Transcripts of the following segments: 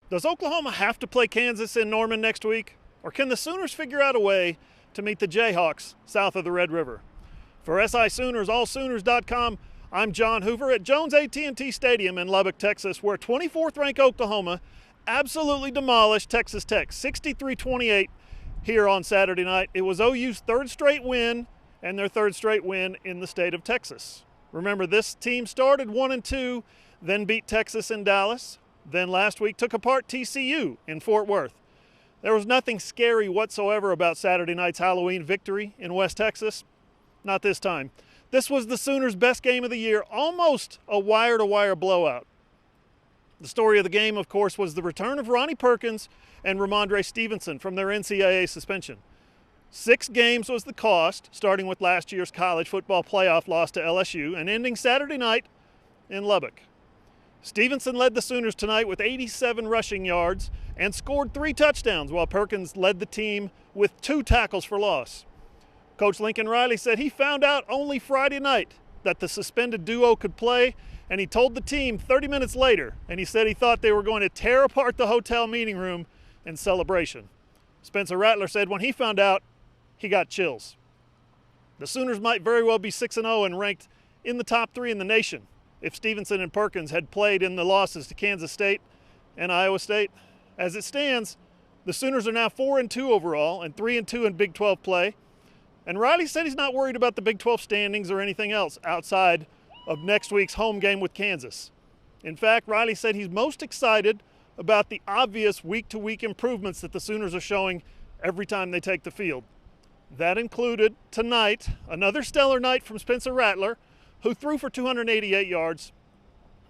Does Oklahoma have to play Kansas in Norman next week? Or can the Sooners figure out a way to meet the Jayhawks south of the Red River? For SI Sooners, allsooners.com, I'm John Hoover at Jones AT&T Stadium in Lubbock, Texas, where 24th-ranked Oklahoma absolutely demolished Texas Tech, 63-28 here on Saturday night. It was OU's third straight win and their third straight win in the state of Texas. Remember, this team started 1-2, then beat Texas in Dallas, then last week took apart TCU in Fort Worth. There was nothing scary whatsoever about Saturday night's Halloween victory in West Texas. Not this time. This was the Sooners' best game of the year, almost a wire-to-wire blowout. The story of the game, of course, was the return of Ronnie Perkins and Ramondre Stevenson from their NCAA suspension. 6 games was the cost, starting with last year's college football playoff loss to LSU and ending Saturday night in Lubbock. Stevenson led the Sooners tonight with 87 rushing yards and scored 3 touchdowns, while Perkins led the team with 2 tackles for loss. Coach Lincoln Riley said he found out only Friday night that the suspended duo could play, and he told the team 30 minutes later, and he said he thought they were going to tear apart the hotel meeting room in celebration. Spencer Rattler said when he found out, he got chills. The Sooners might very well be 6-0 and ranked in the top 3 in the nation if Stevenson and Perkins had played in the losses to Kansas State and Iowa State. As it stands, the Sooners are now 4-2 overall and 3-2 in Big 12 play. And Riley said he's not worried about the Big 12 standings or anything else outside of next week's home game with Kansas. In fact, Riley said he's most excited about the obvious week-to-week improvements that the Sooners are showing every time they take the field. That included tonight another stellar night from Spencer Rattler, who threw for 288 yards,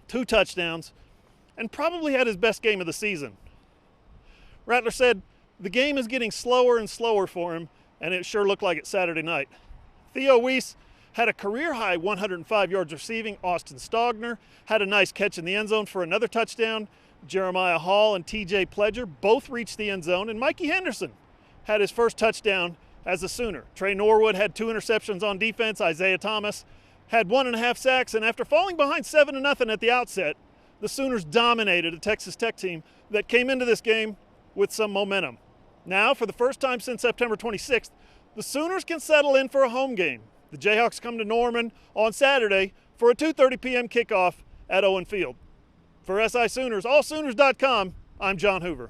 2 touchdowns, and probably had his best game of the season. Rattler said the game is getting slower and slower for him, and it sure looked like it Saturday night. Theo Weiss had a career-high 105 yards receiving. Austin Stogner had a nice catch in the end zone for another touchdown. Jeremiah Hall and TJ Pledger both reached the end zone, and Mikey Henderson had his first touchdown as a Sooner. Trey Norwood had 2 interceptions on defense. Isaiah Thomas had 1.5 sacks, and after falling behind 7-0 at the outset, the Sooners dominated a Texas Tech team that came into this game with some momentum. Now, for the first time since September 26th, the Sooners can settle in for a home game. The Jayhawks come to Norman on Saturday for a 2:30 p.m. kickoff at Owen Field. For SI Sooners, allsooners.com, I'm John Hoover.